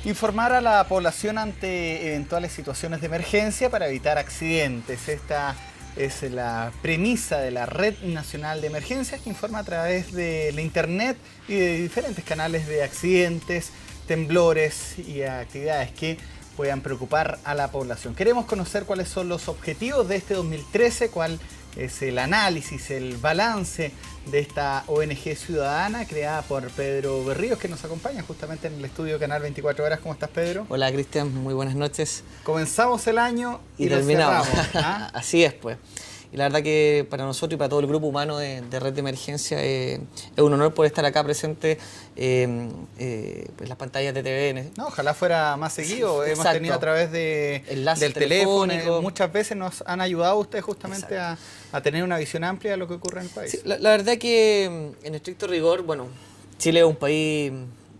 Informar a la población ante eventuales situaciones de emergencia para evitar accidentes. Esta es la premisa de la Red Nacional de Emergencias, que informa a través de la internet y de diferentes canales de accidentes, temblores y actividades que puedan preocupar a la población. Queremos conocer cuáles son los objetivos de este 2013, cuál es el análisis, el balance de esta ONG ciudadana creada por Pedro Berríos, que nos acompaña justamente en el estudio Canal 24 Horas. ¿Cómo estás, Pedro? Hola, Cristian, muy buenas noches. Comenzamos el año y lo terminamos. cerramos, ¿ah? Así es, pues. Y la verdad que para nosotros y para todo el grupo humano de Red de Emergencia es un honor poder estar acá presente en las pantallas de TVN. No, ojalá fuera más seguido. Sí, hemos tenido a través del teléfono. Muchas veces nos han ayudado ustedes justamente a tener una visión amplia de lo que ocurre en el país. Sí, la verdad que en estricto rigor, bueno, Chile es un país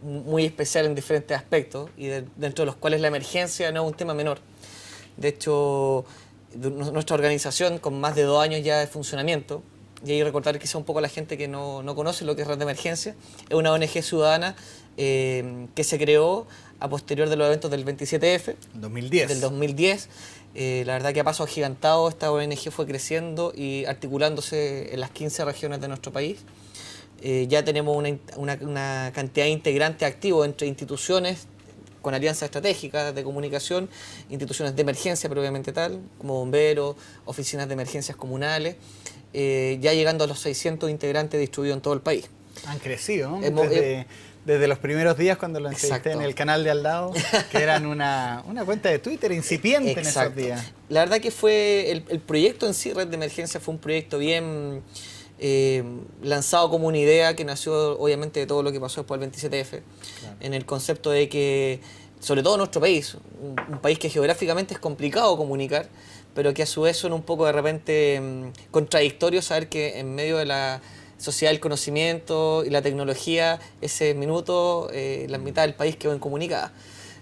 muy especial en diferentes aspectos y dentro de los cuales la emergencia no es un tema menor. De hecho, nuestra organización, con más de 2 años ya de funcionamiento, y ahí recordar quizá un poco a la gente que no conoce lo que es Red de Emergencia, es una ONG ciudadana que se creó a posterior de los eventos del 27F. 2010. Del 2010. La verdad que a paso agigantado esta ONG fue creciendo y articulándose en las 15 regiones de nuestro país. Ya tenemos una cantidad de integrantes activos entre instituciones con alianzas estratégicas de comunicación, instituciones de emergencia propiamente tal, como bomberos, oficinas de emergencias comunales, ya llegando a los 600 integrantes distribuidos en todo el país. Han crecido, ¿no? Desde los primeros días cuando lo entrevisté en el canal de al lado, que eran una cuenta de Twitter incipiente en esos días. La verdad que fue el proyecto en sí, Red de Emergencia, fue un proyecto bien lanzado como una idea que nació obviamente de todo lo que pasó después del 27F, claro, en el concepto de que, sobre todo nuestro país, un país que geográficamente es complicado comunicar, pero que a su vez son un poco de repente contradictorios saber que en medio de la sociedad del conocimiento y la tecnología, ese minuto, la mitad del país quedó incomunicada.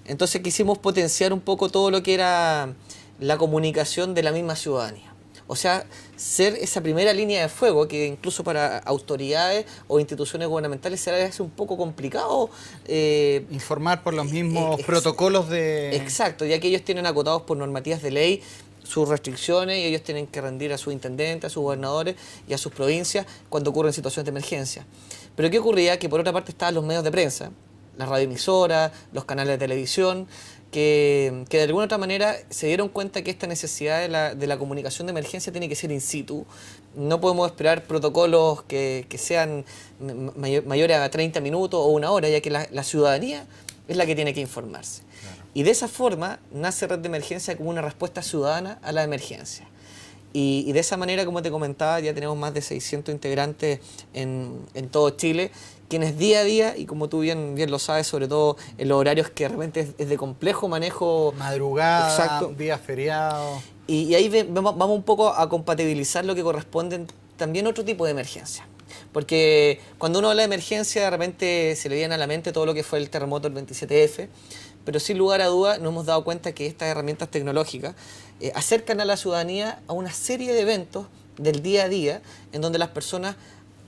Entonces quisimos potenciar un poco todo lo que era la comunicación de la misma ciudadanía. O sea, ser esa primera línea de fuego que incluso para autoridades o instituciones gubernamentales se hace un poco complicado. Informar por los mismos protocolos de... Exacto, ya que ellos tienen acotados por normativas de ley sus restricciones y ellos tienen que rendir a sus intendentes, a sus gobernadores y a sus provincias cuando ocurren situaciones de emergencia. Pero ¿qué ocurría? Que por otra parte estaban los medios de prensa, las radioemisoras, los canales de televisión, que de alguna otra manera se dieron cuenta que esta necesidad de la comunicación de emergencia tiene que ser in situ. No podemos esperar protocolos que sean mayores a 30 minutos o 1 hora, ya que la ciudadanía es la que tiene que informarse. Claro. Y de esa forma nace Red de Emergencia como una respuesta ciudadana a la emergencia. Y de esa manera, como te comentaba, ya tenemos más de 600 integrantes en todo Chile, quienes día a día, y como tú bien lo sabes, sobre todo en los horarios que de repente es de complejo manejo. Madrugada, exacto, días feriados. Y ahí vamos un poco a compatibilizar lo que corresponde también a otro tipo de emergencia. Porque cuando uno habla de emergencia, de repente se le viene a la mente todo lo que fue el terremoto del 27F, pero sin lugar a dudas nos hemos dado cuenta que estas herramientas tecnológicas acercan a la ciudadanía a una serie de eventos del día a día en donde las personas,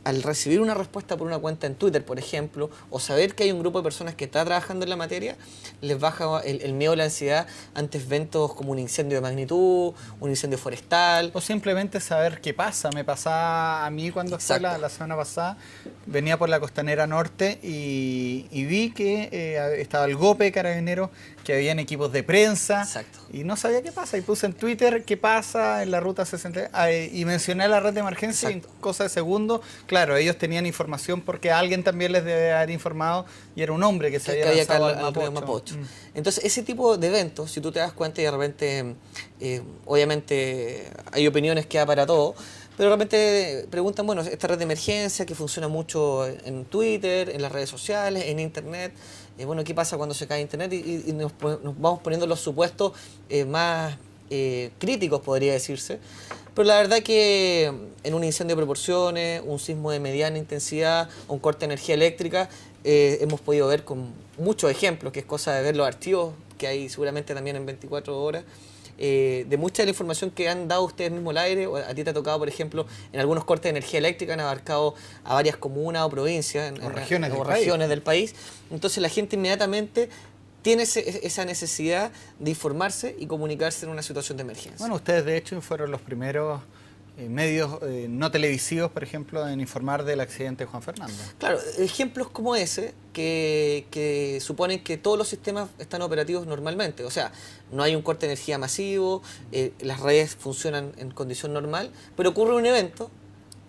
al recibir una respuesta por una cuenta en Twitter, por ejemplo, o saber que hay un grupo de personas que está trabajando en la materia, les baja el miedo, la ansiedad ante eventos como un incendio de magnitud, un incendio forestal. O simplemente saber qué pasa. Me pasaba a mí cuando fue la semana pasada, venía por la Costanera Norte y vi que estaba el GOPE de Carabineros, que habían equipos de prensa. Exacto. Y no sabía qué pasa. Y puse en Twitter qué pasa en la ruta 60 y mencioné la red de emergencia. Exacto. Y en cosa de segundos, claro, ellos tenían información porque alguien también les debe haber informado y era un hombre que se había lanzado al Mapocho. Entonces, ese tipo de eventos, si tú te das cuenta y de repente, obviamente hay opiniones que da para todo, pero de repente preguntan, bueno, esta red de emergencia que funciona mucho en Twitter, en las redes sociales, en Internet, bueno, ¿qué pasa cuando se cae Internet? Y nos vamos poniendo los supuestos más críticos, podría decirse. Pero la verdad que en un incendio de proporciones, un sismo de mediana intensidad, un corte de energía eléctrica, hemos podido ver con muchos ejemplos, que es cosa de ver los archivos que hay seguramente también en 24 horas, de mucha de la información que han dado ustedes mismos al aire. A ti te ha tocado, por ejemplo, en algunos cortes de energía eléctrica han abarcado a varias comunas o provincias o regiones del país. Entonces la gente inmediatamente tiene esa necesidad de informarse y comunicarse en una situación de emergencia. Bueno, ustedes de hecho fueron los primeros medios no televisivos, por ejemplo, en informar del accidente de Juan Fernando. Claro, ejemplos como ese que suponen que todos los sistemas están operativos normalmente. O sea, no hay un corte de energía masivo, las redes funcionan en condición normal, pero ocurre un evento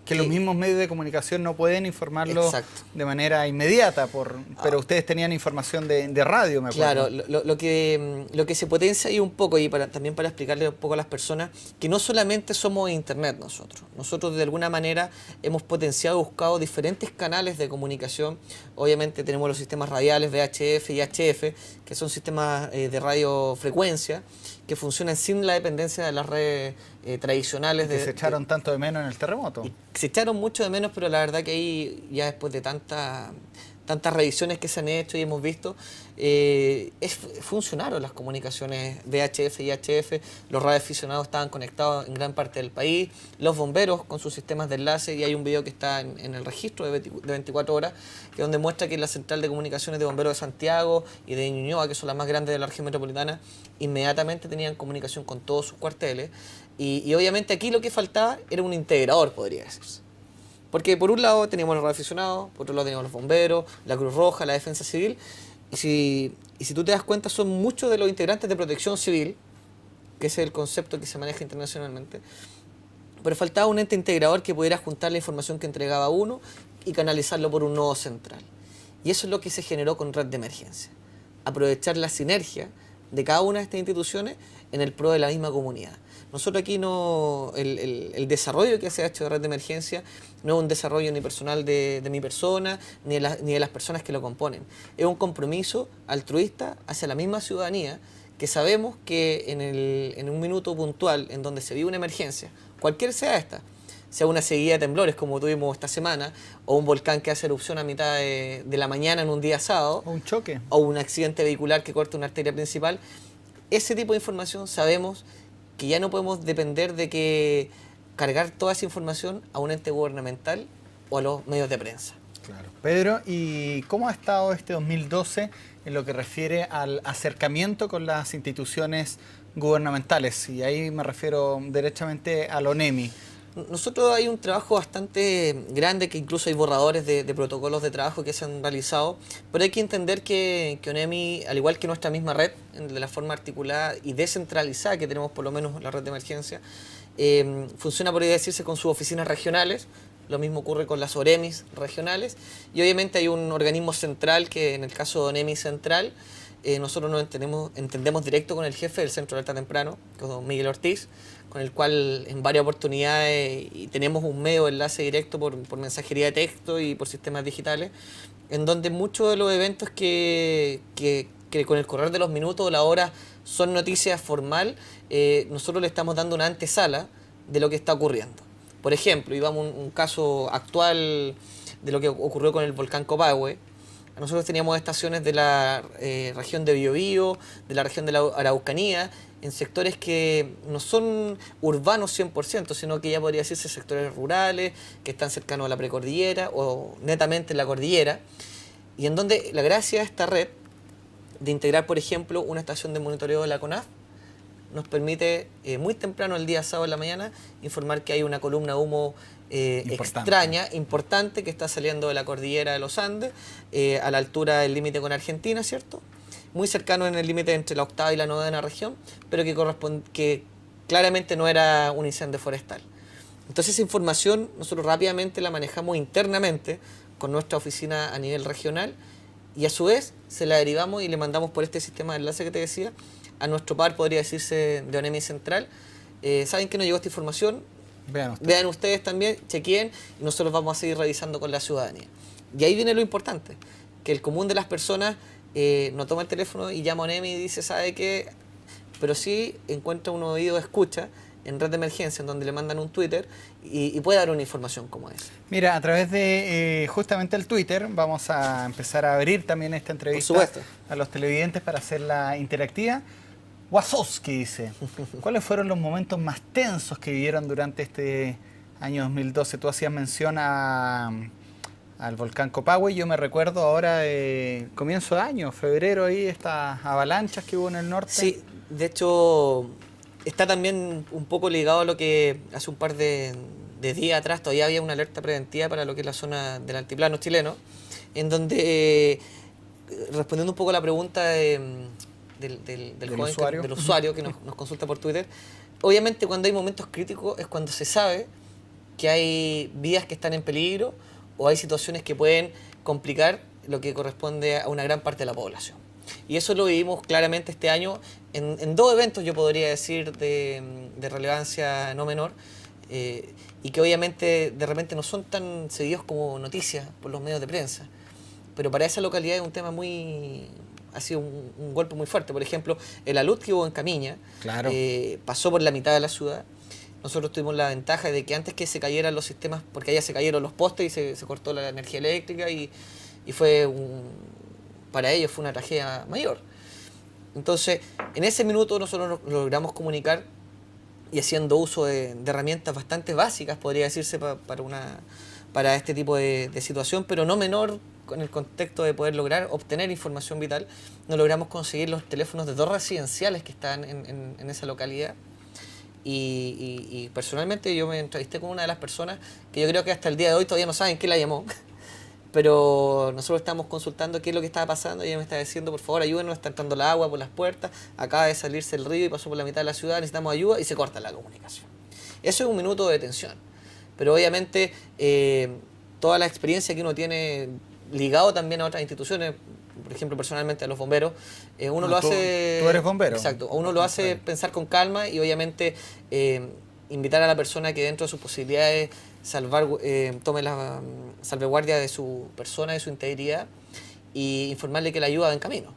que los mismos medios de comunicación no pueden informarlo exacto. de manera inmediata, pero ustedes tenían información de radio, me acuerdo. Claro, lo que se potencia ahí un poco, y también para explicarle un poco a las personas, que no solamente somos Internet nosotros de alguna manera hemos potenciado, buscado diferentes canales de comunicación. Obviamente tenemos los sistemas radiales VHF y HF, que son sistemas de radiofrecuencia, que funcionan sin la dependencia de las redes tradicionales. Que se echaron tanto de menos en el terremoto. Se echaron mucho de menos, pero la verdad que ahí, ya después de tantas revisiones que se han hecho y hemos visto, funcionaron las comunicaciones VHF y HF, los radioaficionados estaban conectados en gran parte del país, los bomberos con sus sistemas de enlace, y hay un video que está en el registro de 24 horas, que donde muestra que la central de comunicaciones de bomberos de Santiago y de Ñuñoa, que son las más grandes de la región metropolitana, inmediatamente tenían comunicación con todos sus cuarteles, y obviamente aquí lo que faltaba era un integrador, podría decirse. Porque por un lado teníamos los radioaficionados, por otro lado teníamos los bomberos, la Cruz Roja, la Defensa Civil, y si tú te das cuenta, son muchos de los integrantes de Protección Civil, que es el concepto que se maneja internacionalmente, pero faltaba un ente integrador que pudiera juntar la información que entregaba uno y canalizarlo por un nodo central. Y eso es lo que se generó con Red de Emergencia. Aprovechar la sinergia de cada una de estas instituciones en el pro de la misma comunidad. Nosotros aquí el desarrollo que se ha hecho de Red de Emergencia no es un desarrollo ni personal de mi persona, ni de las personas que lo componen. Es un compromiso altruista hacia la misma ciudadanía, que sabemos que en un minuto puntual en donde se vive una emergencia, cualquier sea esta, sea una seguida de temblores como tuvimos esta semana, o un volcán que hace erupción a mitad de la mañana en un día sábado, o un choque, o un accidente vehicular que corta una arteria principal, ese tipo de información sabemos que ya no podemos depender de que cargar toda esa información a un ente gubernamental o a los medios de prensa. Claro. Pedro, ¿y cómo ha estado este 2012 en lo que refiere al acercamiento con las instituciones gubernamentales? Y ahí me refiero derechamente al ONEMI. Nosotros hay un trabajo bastante grande, que incluso hay borradores de protocolos de trabajo que se han realizado, pero hay que entender que ONEMI, al igual que nuestra misma red, de la forma articulada y descentralizada que tenemos por lo menos la red de emergencia, funciona, podría decirse, con sus oficinas regionales. Lo mismo ocurre con las OREMIs regionales, y obviamente hay un organismo central que, en el caso de ONEMI Central, nosotros nos entendemos directo con el jefe del Centro de Alerta Temprano, que es don Miguel Ortiz, con el cual en varias oportunidades y tenemos un medio de enlace directo por mensajería de texto y por sistemas digitales, en donde muchos de los eventos que con el correr de los minutos o la hora son noticias formal, nosotros le estamos dando una antesala de lo que está ocurriendo. Por ejemplo, y vamos un caso actual de lo que ocurrió con el volcán Copahue. Nosotros teníamos estaciones de la región de Biobío, de la región de la Araucanía, en sectores que no son urbanos 100%, sino que ya podría decirse sectores rurales, que están cercanos a la precordillera o netamente en la cordillera, y en donde la gracia de esta red, de integrar, por ejemplo, una estación de monitoreo de la CONAF, nos permite muy temprano el día sábado en la mañana informar que hay una columna de humo extraña, importante, que está saliendo de la cordillera de los Andes, a la altura del límite con Argentina, ¿cierto? Muy cercano en el límite entre la octava y la novena región, pero que claramente no era un incendio forestal. Entonces esa información nosotros rápidamente la manejamos internamente con nuestra oficina a nivel regional, y a su vez se la derivamos y le mandamos por este sistema de enlace que te decía a nuestro par, podría decirse, de ONEMI Central. ¿Saben que nos llegó esta información? Vean ustedes también, chequeen, y nosotros vamos a seguir revisando con la ciudadanía. Y ahí viene lo importante, que el común de las personas no toma el teléfono y llama a ONEMI y dice, ¿sabe qué? Pero sí encuentra un oído de escucha en Red de Emergencia, en donde le mandan un Twitter y puede dar una información como esa. Mira, a través de justamente el Twitter vamos a empezar a abrir también esta entrevista a los televidentes para hacerla interactiva. Wasowski dice, ¿cuáles fueron los momentos más tensos que vivieron durante este año 2012? Tú hacías mención a al volcán Copahue. Yo me recuerdo ahora, comienzo de año, febrero, ahí estas avalanchas que hubo en el norte. Sí, de hecho está también un poco ligado a lo que hace un par de días atrás todavía había una alerta preventiva para lo que es la zona del altiplano chileno, en donde, respondiendo un poco a la pregunta del joven, del usuario que nos consulta por Twitter, obviamente cuando hay momentos críticos es cuando se sabe que hay vías que están en peligro o hay situaciones que pueden complicar lo que corresponde a una gran parte de la población. Y eso lo vivimos claramente este año en dos eventos, yo podría decir, de relevancia no menor, y que obviamente de repente no son tan seguidos como noticias por los medios de prensa. Pero para esa localidad es un tema ha sido un golpe muy fuerte. Por ejemplo, el alud que hubo en Camiña, claro, pasó por la mitad de la ciudad. Nosotros tuvimos la ventaja de que antes que se cayeran los sistemas, porque allá se cayeron los postes y se cortó la energía eléctrica y fue para ellos fue una tragedia mayor. Entonces, en ese minuto nosotros logramos comunicar y haciendo uso de herramientas bastante básicas, podría decirse, para este tipo de situación, pero no menor en el contexto de poder lograr obtener información vital. Nos logramos conseguir los teléfonos de 2 residenciales que están en esa localidad. Y personalmente yo me entrevisté con una de las personas que yo creo que hasta el día de hoy todavía no saben quién la llamó, pero nosotros estamos consultando qué es lo que estaba pasando y ella me está diciendo, por favor, ayúdenos, está entrando el agua por las puertas, acaba de salirse el río y pasó por la mitad de la ciudad, necesitamos ayuda, y se corta la comunicación. Eso es un minuto de tensión, pero obviamente toda la experiencia que uno tiene ligado también a otras instituciones, por ejemplo, personalmente a los bomberos, uno lo hace... Tú eres bombero. Exacto, uno lo hace pensar con calma y obviamente invitar a la persona que dentro de sus posibilidades tome la salvaguardia de su persona, de su integridad, y informarle que la ayuda va en camino.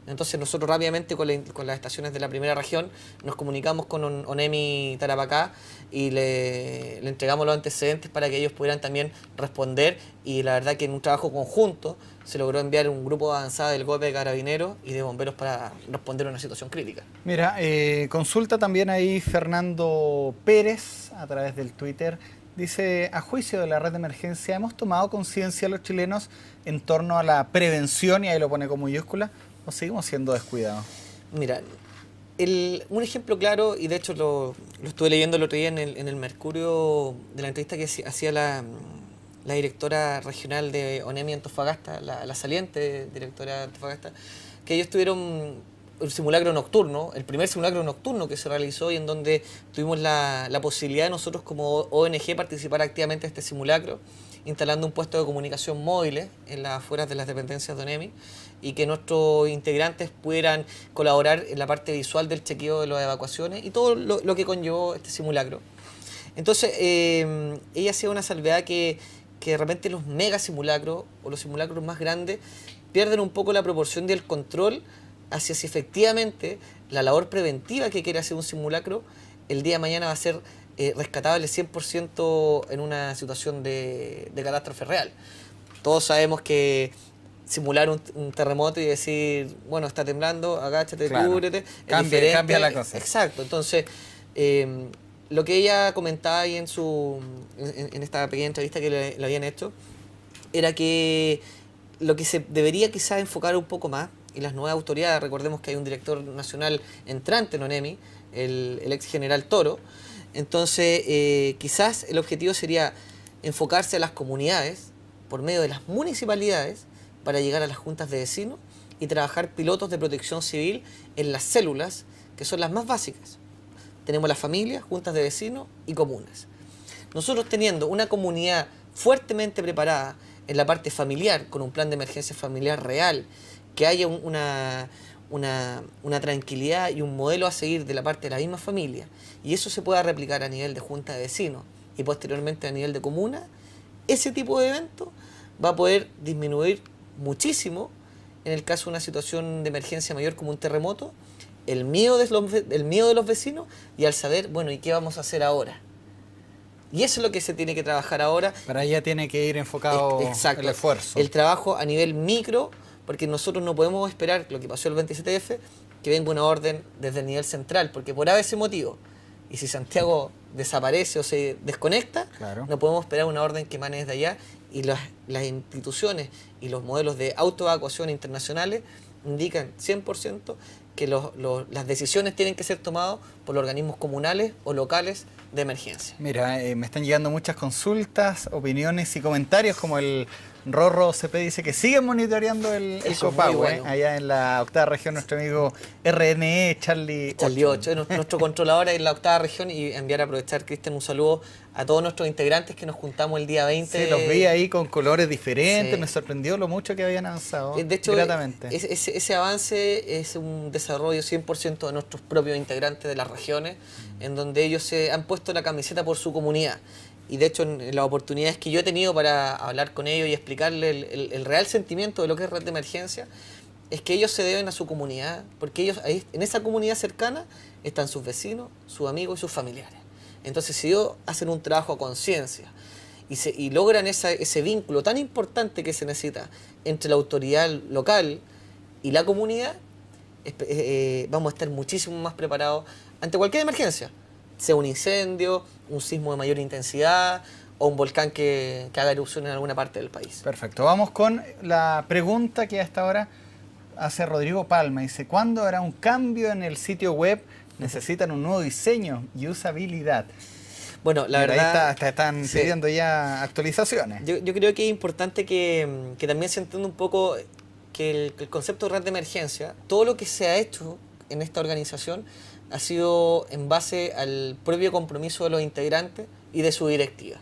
Entonces nosotros rápidamente con las estaciones de la primera región nos comunicamos con ONEMI Tarapacá y le entregamos los antecedentes para que ellos pudieran también responder, y la verdad que en un trabajo conjunto se logró enviar un grupo avanzado del GOPE de Carabineros y de bomberos para responder a una situación crítica. Mira, consulta también ahí Fernando Pérez a través del Twitter. Dice, a juicio de la red de emergencia, ¿hemos tomado conciencia los chilenos en torno a la prevención, y ahí lo pone con mayúscula, o seguimos siendo descuidados? Mira, un ejemplo claro, y de hecho lo estuve leyendo el otro día en el Mercurio, de la entrevista que hacía la directora regional de ONEMI Antofagasta, la saliente directora de Antofagasta, que ellos tuvieron un simulacro nocturno, el primer simulacro nocturno que se realizó, y en donde tuvimos la posibilidad de nosotros como ONG participar activamente en este simulacro, instalando un puesto de comunicación móviles en las afueras de las dependencias de ONEMI, y que nuestros integrantes pudieran colaborar en la parte visual del chequeo de las evacuaciones y todo lo que conllevó este simulacro. Entonces, ella hacía una salvedad que de repente los mega simulacros o los simulacros más grandes pierden un poco la proporción del control hacia si efectivamente la labor preventiva que quiere hacer un simulacro el día de mañana va a ser rescatable 100% en una situación de catástrofe real. Todos sabemos que simular un terremoto y decir, bueno, está temblando, agáchate, claro, cúbrete, cambia la cosa. Exacto, entonces lo que ella comentaba ahí en esta pequeña entrevista que le habían hecho era que lo que se debería quizás enfocar un poco más, y las nuevas autoridades, recordemos que hay un director nacional entrante en ONEMI, el ex general Toro, entonces quizás el objetivo sería enfocarse a las comunidades por medio de las municipalidades para llegar a las juntas de vecinos y trabajar pilotos de protección civil en las células, que son las más básicas. Tenemos las familias, juntas de vecinos y comunas. Nosotros teniendo una comunidad fuertemente preparada en la parte familiar, con un plan de emergencia familiar real, que haya una tranquilidad y un modelo a seguir de la parte de la misma familia, y eso se pueda replicar a nivel de junta de vecinos y posteriormente a nivel de comuna, ese tipo de evento va a poder disminuir muchísimo, en el caso de una situación de emergencia mayor como un terremoto, el miedo de los vecinos, y al saber, bueno, ¿y qué vamos a hacer ahora? Y eso es lo que se tiene que trabajar ahora. Para allá tiene que ir enfocado el esfuerzo. El trabajo a nivel micro, porque nosotros no podemos esperar lo que pasó el 27F, que venga una orden desde el nivel central, porque por ese motivo, y si Santiago desaparece o se desconecta, claro, no podemos esperar una orden que emane desde allá, y las instituciones y los modelos de autoevacuación internacionales indican 100% que las decisiones tienen que ser tomadas por los organismos comunales o locales de emergencia. Mira, me están llegando muchas consultas, opiniones y comentarios, como el Rorro CP dice que siguen monitoreando el Copagüe, bueno. allá en la octava región, nuestro amigo RNE, Charlie 8, nuestro controlador en la octava región, y aprovechar, Cristian, un saludo a todos nuestros integrantes que nos juntamos el día 20. Sí, los vi ahí con colores diferentes, Sí. Me sorprendió lo mucho que habían avanzado. De hecho, gratamente. ese avance es un desarrollo 100% de nuestros propios integrantes de las regiones, en donde ellos se han puesto la camiseta por su comunidad. Y de hecho, en las oportunidades que yo he tenido para hablar con ellos y explicarles el real sentimiento de lo que es red de emergencia, es que ellos se deben a su comunidad, porque ellos ahí, en esa comunidad cercana, están sus vecinos, sus amigos y sus familiares. Entonces, si ellos hacen un trabajo a conciencia y logran ese vínculo tan importante que se necesita entre la autoridad local y la comunidad, vamos a estar muchísimo más preparados ante cualquier emergencia, sea un incendio, un sismo de mayor intensidad o un volcán que haga erupción en alguna parte del país. Perfecto. Vamos con la pregunta que hasta ahora hace Rodrigo Palma. Dice, ¿cuándo habrá un cambio en el sitio web? Necesitan un nuevo diseño y usabilidad. Bueno, la verdad... Ahí están pidiendo ya actualizaciones. Yo creo que es importante que también se entienda un poco que el concepto de red de emergencia, todo lo que se ha hecho en esta organización ha sido en base al propio compromiso de los integrantes y de su directiva.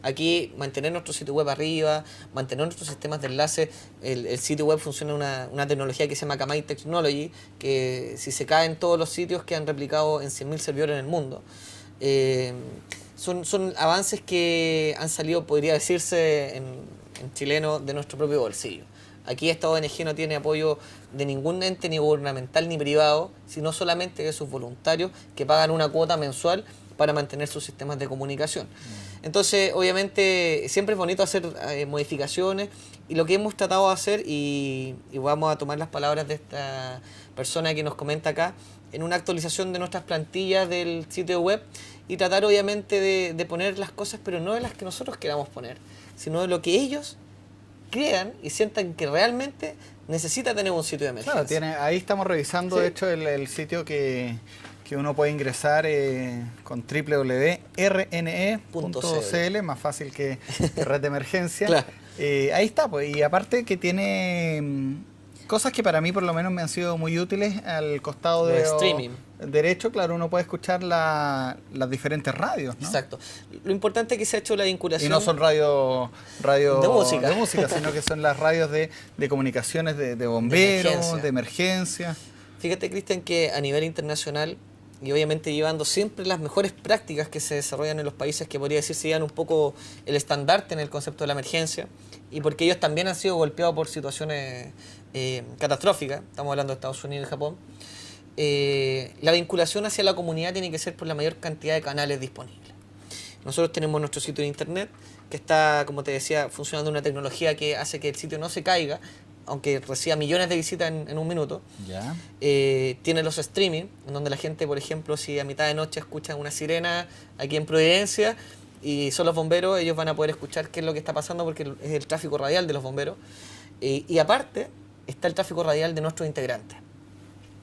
Aquí mantener nuestro sitio web arriba, mantener nuestros sistemas de enlace. El sitio web funciona una tecnología que se llama Akamai Technology, que si se caen todos los sitios quedan replicados en 100.000 servidores en el mundo. Son avances que han salido, podría decirse en chileno, de nuestro propio bolsillo. Aquí esta ONG no tiene apoyo de ningún ente ni gubernamental ni privado, sino solamente de sus voluntarios que pagan una cuota mensual para mantener sus sistemas de comunicación. Entonces, obviamente, siempre es bonito hacer modificaciones, y lo que hemos tratado de hacer, y vamos a tomar las palabras de esta persona que nos comenta acá, en una actualización de nuestras plantillas del sitio web, y tratar obviamente de poner las cosas, pero no de las que nosotros queramos poner, sino de lo que ellos crean y sientan que realmente necesita tener un sitio de emergencia. Claro, ahí estamos revisando, de hecho, el sitio que uno puede ingresar con www.rne.cl, más fácil que red de emergencia. Claro. Ahí está, pues, y aparte que tiene cosas que para mí por lo menos me han sido muy útiles al costado de streaming. Derecho, claro, uno puede escuchar las diferentes radios, ¿no? Exacto. Lo importante es que se ha hecho la vinculación. Y no son radio de música, sino que son las radios de comunicaciones de bomberos, de emergencia. Fíjate, Cristian, que a nivel internacional, y obviamente llevando siempre las mejores prácticas que se desarrollan en los países que podría decir se llevan un poco el estandarte en el concepto de la emergencia, y porque ellos también han sido golpeados por situaciones catastróficas, estamos hablando de Estados Unidos y Japón, la vinculación hacia la comunidad tiene que ser por la mayor cantidad de canales disponibles. Nosotros tenemos nuestro sitio de internet, que está, como te decía, funcionando una tecnología que hace que el sitio no se caiga, aunque reciba millones de visitas en un minuto. Ya. Tiene los streaming, en donde la gente, por ejemplo, si a mitad de noche escuchan una sirena aquí en Providencia y son los bomberos, ellos van a poder escuchar qué es lo que está pasando, porque es el tráfico radial de los bomberos. Y aparte está el tráfico radial de nuestros integrantes.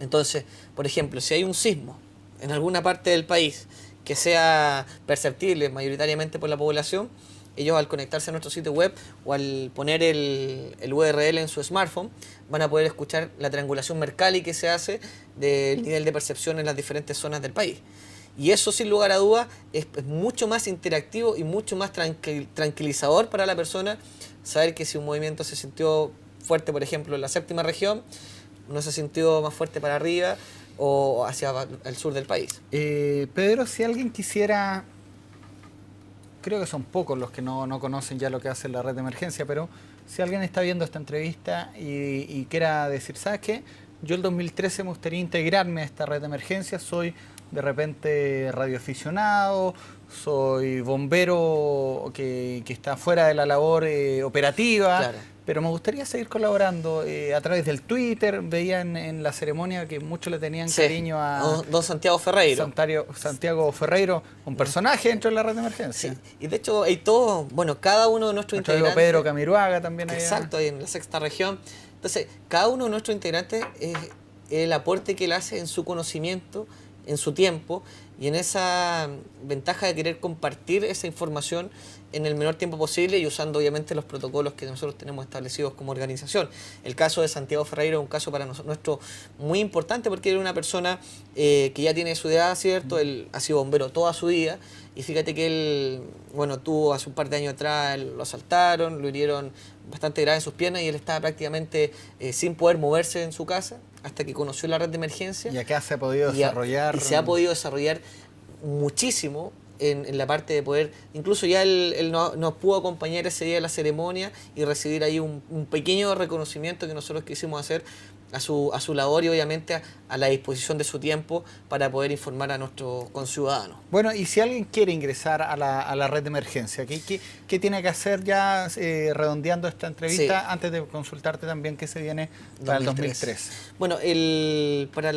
Entonces, por ejemplo, si hay un sismo en alguna parte del país que sea perceptible mayoritariamente por la población, ellos al conectarse a nuestro sitio web o al poner el URL en su smartphone, van a poder escuchar la triangulación Mercalli que se hace del nivel de percepción en las diferentes zonas del país. Y eso, sin lugar a dudas, es mucho más interactivo y mucho más tranquilizador para la persona, saber que si un movimiento se sintió fuerte, por ejemplo, en la séptima región, no se sintió más fuerte para arriba o hacia el sur del país. Pedro, si alguien quisiera... Creo que son pocos los que no conocen ya lo que hace la red de emergencia, pero si alguien está viendo esta entrevista y quiera decir, ¿sabes qué? Yo el 2013 me gustaría integrarme a esta red de emergencia, soy de repente radioaficionado, soy bombero que está fuera de la labor operativa, Claro. pero me gustaría seguir colaborando a través del Twitter. Veía en la ceremonia que muchos le tenían cariño a don Santiago Ferreiro. Santiago Ferreiro, un personaje dentro de la red de emergencia. Sí. Y de hecho hay todo, bueno, cada uno de nuestros integrantes... Pedro Camiruaga también. Exacto, ahí en la sexta región. Entonces, cada uno de nuestros integrantes es el aporte que él hace en su conocimiento, en su tiempo y en esa ventaja de querer compartir esa información en el menor tiempo posible y usando obviamente los protocolos que nosotros tenemos establecidos como organización. El caso de Santiago Ferreiro es un caso para nosotros muy importante porque era una persona que ya tiene su edad, ¿cierto? Él ha sido bombero toda su vida y fíjate que él, bueno, tuvo hace un par de años atrás, lo asaltaron, lo hirieron bastante grave en sus piernas y él estaba prácticamente sin poder moverse en su casa hasta que conoció la red de emergencia. Y acá se ha podido desarrollar. Y se ha podido desarrollar muchísimo en la parte de poder, incluso ya él nos pudo acompañar ese día de la ceremonia y recibir ahí un pequeño reconocimiento que nosotros quisimos hacer a su labor y obviamente a la disposición de su tiempo para poder informar a nuestros conciudadanos. Bueno, y si alguien quiere ingresar a la red de emergencia, ¿qué tiene que hacer ya redondeando esta entrevista antes de consultarte también qué se viene para el 2013? Bueno, para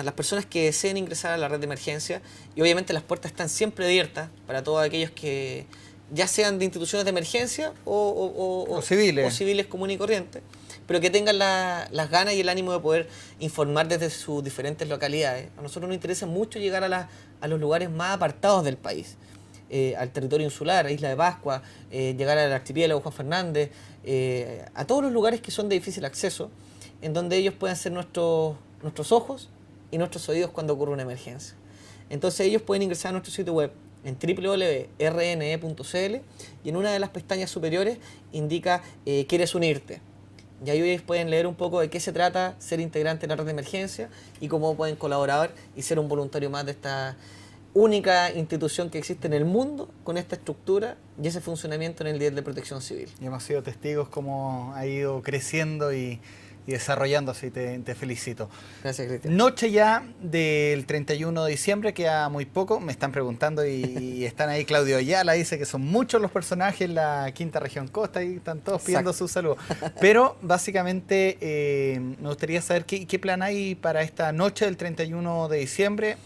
las personas que deseen ingresar a la red de emergencia, y obviamente las puertas están siempre abiertas para todos aquellos que ya sean de instituciones de emergencia o civiles comunes y corrientes, pero que tengan las ganas y el ánimo de poder informar desde sus diferentes localidades. A nosotros nos interesa mucho llegar a los lugares más apartados del país, al territorio insular, a Isla de Pascua, llegar al archipiélago Juan Fernández, a todos los lugares que son de difícil acceso, en donde ellos puedan ser nuestros ojos y nuestros oídos cuando ocurre una emergencia. Entonces ellos pueden ingresar a nuestro sitio web en www.rne.cl y en una de las pestañas superiores indica ¿quieres unirte? Y ahí ellos pueden leer un poco de qué se trata ser integrante de la red de emergencia y cómo pueden colaborar y ser un voluntario más de esta única institución que existe en el mundo con esta estructura y ese funcionamiento en el nivel de protección civil. Y hemos sido testigos cómo ha ido creciendo y desarrollándose y te felicito. Gracias, Cristian. Noche ya del 31 de diciembre, queda muy poco, me están preguntando y están ahí. Claudio Ayala dice que son muchos los personajes en la quinta región costa y están todos pidiendo su saludo. Pero básicamente me gustaría saber qué plan hay para esta noche del 31 de diciembre,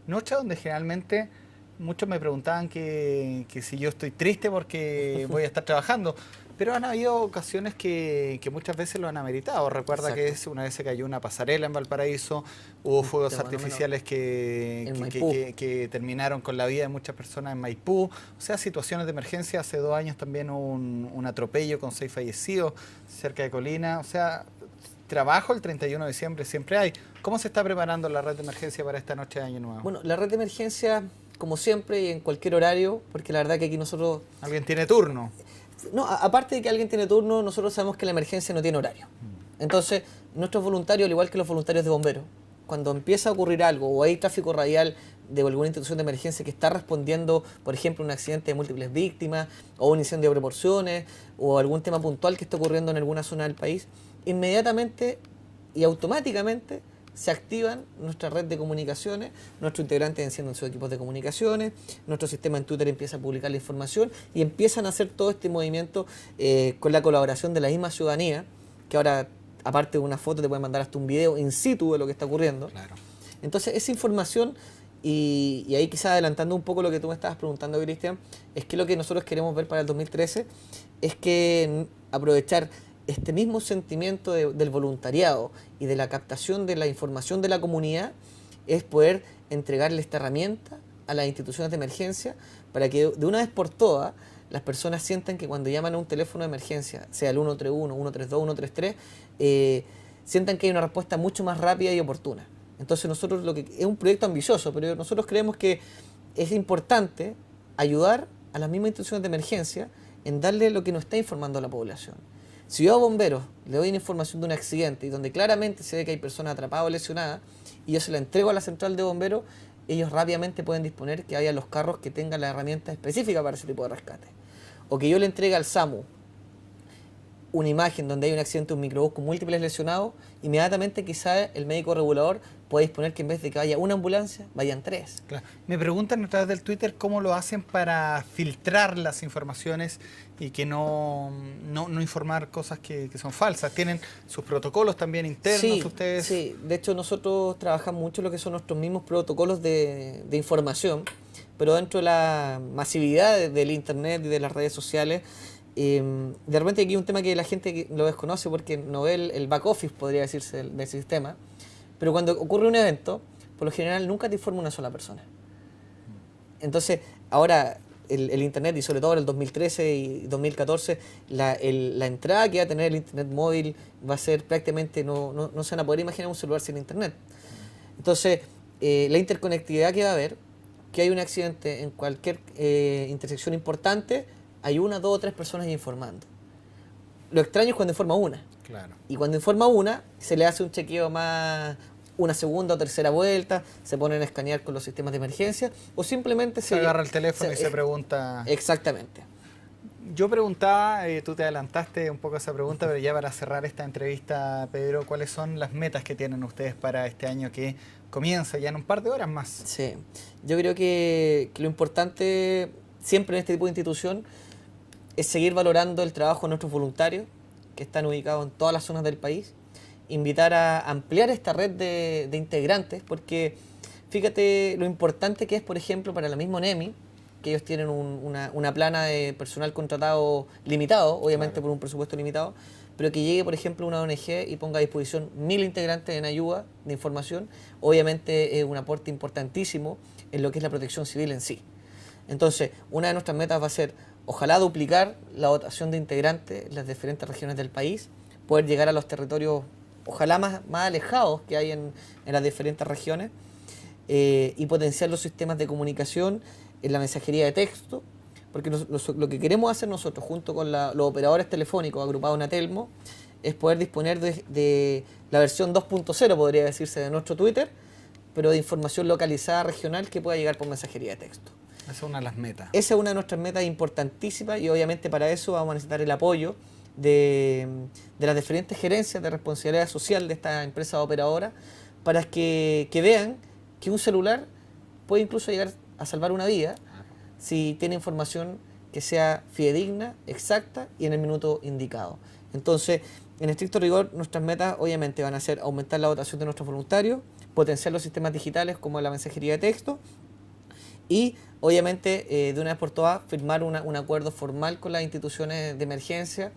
noche donde generalmente muchos me preguntaban que si yo estoy triste porque voy a estar trabajando. Pero han habido ocasiones que muchas veces lo han ameritado. Recuerda que una vez se cayó una pasarela en Valparaíso, hubo fuegos artificiales que terminaron con la vida de muchas personas en Maipú. O sea, situaciones de emergencia. Hace 2 años también hubo un atropello con 6 fallecidos cerca de Colina. O sea, trabajo el 31 de diciembre siempre hay. ¿Cómo se está preparando la red de emergencia para esta noche de Año Nuevo? Bueno, la red de emergencia, como siempre y en cualquier horario, porque la verdad que aquí nosotros... ¿Alguien tiene turno? No, aparte de que alguien tiene turno, nosotros sabemos que la emergencia no tiene horario. Entonces, nuestros voluntarios, al igual que los voluntarios de bomberos, cuando empieza a ocurrir algo o hay tráfico radial de alguna institución de emergencia que está respondiendo, por ejemplo, un accidente de múltiples víctimas o un incendio de proporciones o algún tema puntual que está ocurriendo en alguna zona del país, inmediatamente y automáticamente se activan nuestra red de comunicaciones, nuestros integrantes encienden sus equipos de comunicaciones, nuestro sistema en Twitter empieza a publicar la información y empiezan a hacer todo este movimiento con la colaboración de la misma ciudadanía, que ahora, aparte de una foto, te pueden mandar hasta un video in situ de lo que está ocurriendo. Claro. Entonces, esa información, y ahí quizás adelantando un poco lo que tú me estabas preguntando, Cristian, es que lo que nosotros queremos ver para el 2013 es que aprovechar este mismo sentimiento del voluntariado y de la captación de la información de la comunidad es poder entregarle esta herramienta a las instituciones de emergencia para que de una vez por todas las personas sientan que cuando llaman a un teléfono de emergencia, sea el 131, 132, 133, sientan que hay una respuesta mucho más rápida y oportuna. Entonces nosotros es un proyecto ambicioso, pero nosotros creemos que es importante ayudar a las mismas instituciones de emergencia en darle lo que nos está informando a la población. Si yo a bomberos le doy una información de un accidente y donde claramente se ve que hay personas atrapadas o lesionadas y yo se la entrego a la central de bomberos, ellos rápidamente pueden disponer que haya los carros que tengan la herramienta específica para ese tipo de rescate. O que yo le entregue al SAMU una imagen donde hay un accidente de un microbús con múltiples lesionados, inmediatamente quizá el médico regulador puede disponer que en vez de que vaya una ambulancia, vayan 3. Claro. Me preguntan a través del Twitter cómo lo hacen para filtrar las informaciones y que no informar cosas que son falsas. ¿Tienen sus protocolos también internos Sí, ustedes? sí, de hecho nosotros trabajamos mucho lo que son nuestros mismos protocolos de información, pero dentro de la masividad del internet y de las redes sociales, de repente aquí hay un tema que la gente lo desconoce porque no ve el back office, podría decirse, del sistema, pero cuando ocurre un evento, por lo general nunca te informa una sola persona. Entonces, ahora el internet, y sobre todo en el 2013 y 2014, la entrada que va a tener el internet móvil va a ser prácticamente, no se van a poder imaginar un celular sin internet. Entonces, la interconectividad que va a haber, que hay un accidente en cualquier intersección importante, hay 1, 2 o 3 personas informando. Lo extraño es cuando informa una. Claro. Y cuando informa una, se le hace un chequeo más, una segunda o tercera vuelta, se ponen a escanear con los sistemas de emergencia, o simplemente se agarra el teléfono y se pregunta. Exactamente. Yo preguntaba, tú te adelantaste un poco a esa pregunta, pero ya para cerrar esta entrevista, Pedro, ¿cuáles son las metas que tienen ustedes para este año que comienza ya en un par de horas más? Sí, yo creo que lo importante siempre en este tipo de institución es seguir valorando el trabajo de nuestros voluntarios, que están ubicados en todas las zonas del país, invitar a ampliar esta red de integrantes, porque fíjate lo importante que es, por ejemplo, para la misma ONEMI, que ellos tienen una plana de personal contratado limitado, obviamente claro, por un presupuesto limitado, pero que llegue, por ejemplo, una ONG y ponga a disposición 1000 integrantes en ayuda de información, obviamente es un aporte importantísimo en lo que es la protección civil en sí. Entonces, una de nuestras metas va a ser, ojalá, duplicar la dotación de integrantes en las diferentes regiones del país, poder llegar a los territorios, ojalá más alejados que hay en las diferentes regiones, y potenciar los sistemas de comunicación en la mensajería de texto, porque lo que queremos hacer nosotros, junto con los operadores telefónicos agrupados en Atelmo, es poder disponer de la versión 2.0, podría decirse, de nuestro Twitter, pero de información localizada regional que pueda llegar por mensajería de texto. Esa es una de las metas. Esa es una de nuestras metas importantísimas y obviamente para eso vamos a necesitar el apoyo de las diferentes gerencias de responsabilidad social de esta empresa operadora para que vean que un celular puede incluso llegar a salvar una vida si tiene información que sea fidedigna, exacta y en el minuto indicado. Entonces, en estricto rigor, nuestras metas obviamente van a ser aumentar la dotación de nuestros voluntarios, potenciar los sistemas digitales como la mensajería de texto y obviamente de una vez por todas firmar un acuerdo formal con las instituciones de emergencia,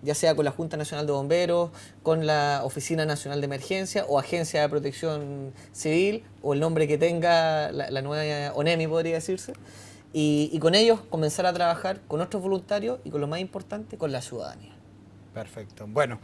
ya sea con la Junta Nacional de Bomberos, con la Oficina Nacional de Emergencia o Agencia de Protección Civil, o el nombre que tenga la nueva ONEMI, podría decirse, y con ellos comenzar a trabajar con nuestros voluntarios y con lo más importante, con la ciudadanía. Perfecto. Bueno,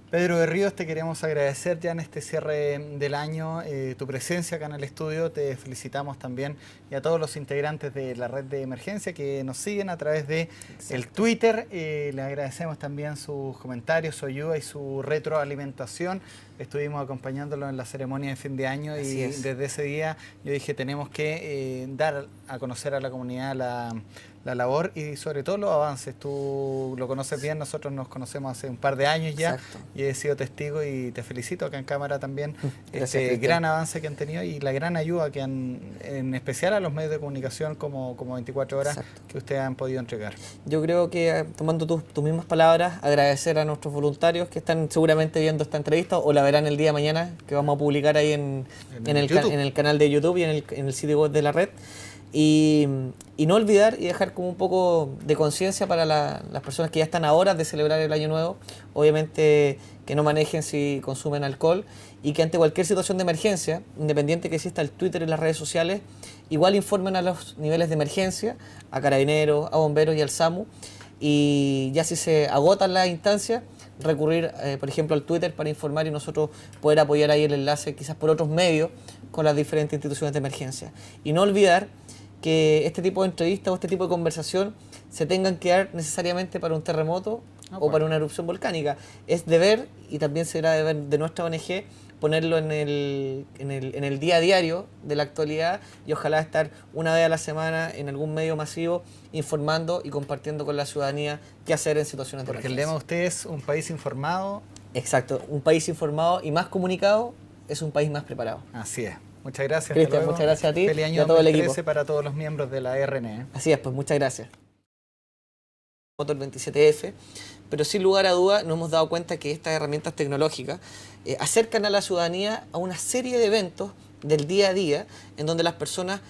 Pedro de Ríos, te queremos agradecer ya en este cierre del año tu presencia acá en el estudio. Te felicitamos también y a todos los integrantes de la red de emergencia que nos siguen a través de el Twitter. Le agradecemos también sus comentarios, su ayuda y su retroalimentación. Estuvimos acompañándolo en la ceremonia de fin de año y desde ese día yo dije tenemos que dar a conocer a la comunidad la labor y sobre todo los avances. Tú lo conoces bien, nosotros nos conocemos hace un par de años ya. Exacto. Y he sido testigo y te felicito acá en cámara también este gran avance que han tenido y la gran ayuda que han, en especial a los medios de comunicación como 24 horas. Exacto. Que ustedes han podido entregar. Yo creo que, tomando tus mismas palabras, agradecer a nuestros voluntarios que están seguramente viendo esta entrevista o la verán el día de mañana, que vamos a publicar ahí en el canal de YouTube y en el sitio web de la red. Y no olvidar y dejar como un poco de conciencia para las personas que ya están a horas de celebrar el Año Nuevo, obviamente que no manejen si consumen alcohol y que ante cualquier situación de emergencia, independiente que exista el Twitter y las redes sociales, igual informen a los niveles de emergencia, a Carabineros, a Bomberos y al SAMU, y ya si se agotan las instancias, recurrir, por ejemplo, al Twitter para informar y nosotros poder apoyar ahí el enlace, quizás por otros medios, con las diferentes instituciones de emergencia. Y no olvidar que este tipo de entrevistas o este tipo de conversación se tengan que dar necesariamente para un terremoto o para una erupción volcánica. Es deber, y también será deber de nuestra ONG, ponerlo en el día a diario de la actualidad y ojalá estar una vez a la semana en algún medio masivo informando y compartiendo con la ciudadanía qué hacer en situaciones de Porque el emergencia. lema de usted es un país informado. Exacto, un país informado y más comunicado es un país más preparado. Así es. Muchas gracias. Cristian, muchas gracias a ti Feliz y año a todo el 2013 equipo. para todos los miembros de la RNE. Así es, pues muchas gracias. El 27F, pero sin lugar a duda nos hemos dado cuenta que estas herramientas tecnológicas acercan a la ciudadanía a una serie de eventos del día a día en donde las personas,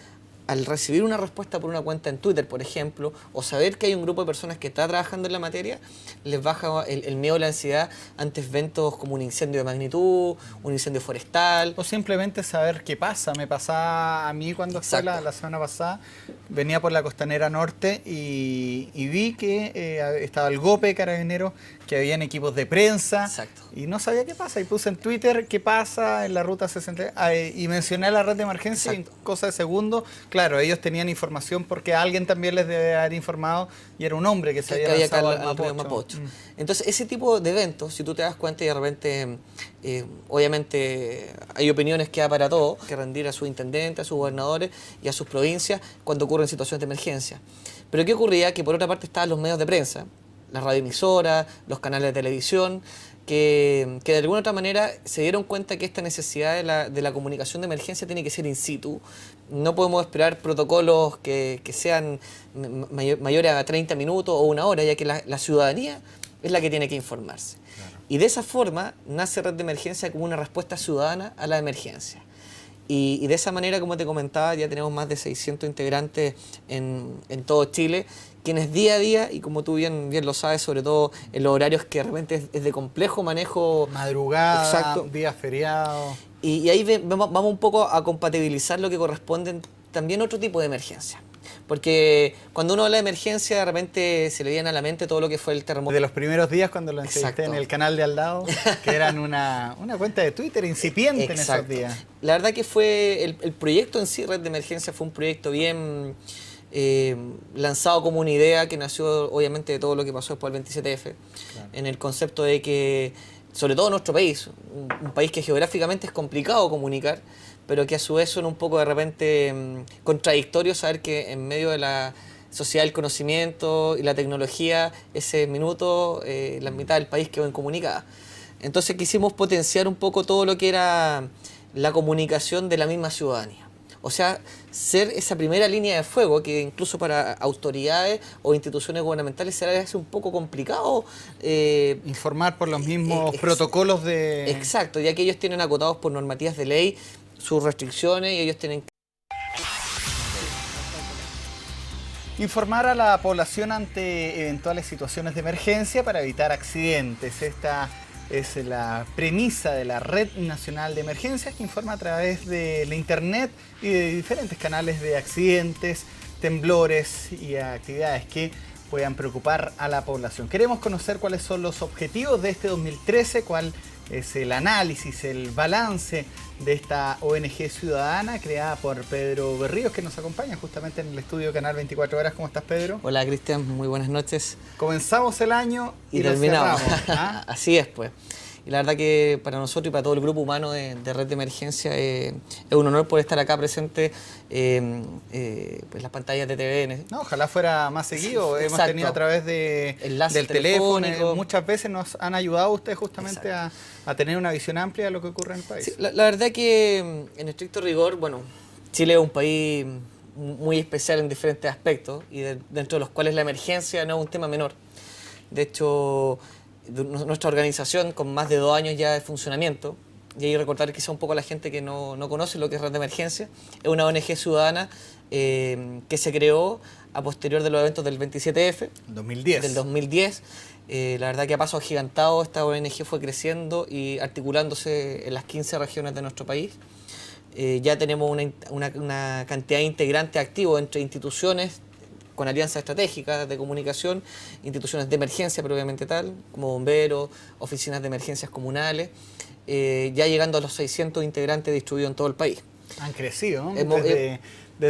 al recibir una respuesta por una cuenta en Twitter, por ejemplo, o saber que hay un grupo de personas que está trabajando en la materia, les baja el miedo, la ansiedad ante eventos como un incendio de magnitud, un incendio forestal. O simplemente saber qué pasa. Me pasaba a mí cuando fue la semana pasada, venía por la Costanera Norte y vi que estaba el GOPE de Carabineros, que habían equipos de prensa. Exacto. Y no sabía qué pasa. Y puse en Twitter qué pasa en la ruta 60. Y mencioné la red de emergencia y en cosa de segundos. Claro, ellos tenían información porque alguien también les debe haber informado y era un hombre que se había lanzado al río Mapocho. Entonces, ese tipo de eventos, si tú te das cuenta y de repente, obviamente hay opiniones que da para todo, que rendir a sus intendentes, a sus gobernadores y a sus provincias cuando ocurren situaciones de emergencia. Pero ¿qué ocurría? Que por otra parte estaban los medios de prensa, las radioemisoras, los canales de televisión, que de alguna otra manera se dieron cuenta que esta necesidad de la comunicación de emergencia tiene que ser in situ. No podemos esperar protocolos que sean mayores a 30 minutos o una hora, ya que la ciudadanía es la que tiene que informarse. Claro. Y de esa forma nace Red de Emergencia como una respuesta ciudadana a la emergencia. Y de esa manera, como te comentaba, ya tenemos más de 600 integrantes en todo Chile, quienes día a día, y como tú bien lo sabes, sobre todo en los horarios que de repente es de complejo manejo. Madrugada, días feriados. Y ahí vamos un poco a compatibilizar lo que corresponde también a otro tipo de emergencia. Porque cuando uno habla de emergencia, de repente se le viene a la mente todo lo que fue el terremoto. De los primeros días cuando lo entrevisté en el canal de al lado, que eran una cuenta de Twitter incipiente en esos días. La verdad que fue el proyecto en sí, Red de Emergencia, fue un proyecto bien lanzado como una idea que nació obviamente de todo lo que pasó después del 27F, claro, en el concepto de que, sobre todo en nuestro país, un país que geográficamente es complicado comunicar, pero que a su vez son un poco de repente contradictorio saber que en medio de la sociedad del conocimiento y la tecnología, ese minuto, la mitad del país quedó incomunicada. Entonces quisimos potenciar un poco todo lo que era la comunicación de la misma ciudadanía. O sea, ser esa primera línea de fuego que incluso para autoridades o instituciones gubernamentales se les hace un poco complicado. Informar por los mismos protocolos de... Exacto, ya que ellos tienen acotados por normativas de ley sus restricciones y ellos tienen que... Informar a la población ante eventuales situaciones de emergencia para evitar accidentes. Esta es la premisa de la Red Nacional de Emergencias, que informa a través de la internet y de diferentes canales de accidentes, temblores y actividades que puedan preocupar a la población. Queremos conocer cuáles son los objetivos de este 2013, cuál es el análisis, el balance de esta ONG ciudadana creada por Pedro Berríos, que nos acompaña justamente en el estudio Canal 24 Horas. ¿Cómo estás, Pedro? Hola, Cristian, muy buenas noches. Comenzamos el año y terminamos. Lo cerramos, ¿ah? Así es, pues. Y la verdad que para nosotros y para todo el grupo humano de Red de Emergencia es un honor poder estar acá presente pues las pantallas de TVN. No, ojalá fuera más seguido. Hemos tenido a través del teléfono. Muchas veces nos han ayudado ustedes justamente a tener una visión amplia de lo que ocurre en el país. Sí, la verdad que en estricto rigor, bueno, Chile es un país muy especial en diferentes aspectos y dentro de los cuales la emergencia no es un tema menor. De hecho, nuestra organización, con más de 2 años ya de funcionamiento, y ahí recordar quizá un poco a la gente que no conoce lo que es Red de Emergencia, es una ONG ciudadana que se creó a posterior de los eventos del 27F. 2010. Del 2010. La verdad que a paso agigantado esta ONG fue creciendo y articulándose en las 15 regiones de nuestro país. Ya tenemos una cantidad de integrantes activos entre instituciones con alianzas estratégicas de comunicación, instituciones de emergencia propiamente tal, como bomberos, oficinas de emergencias comunales, ya llegando a los 600 integrantes distribuidos en todo el país. Han crecido, ¿no?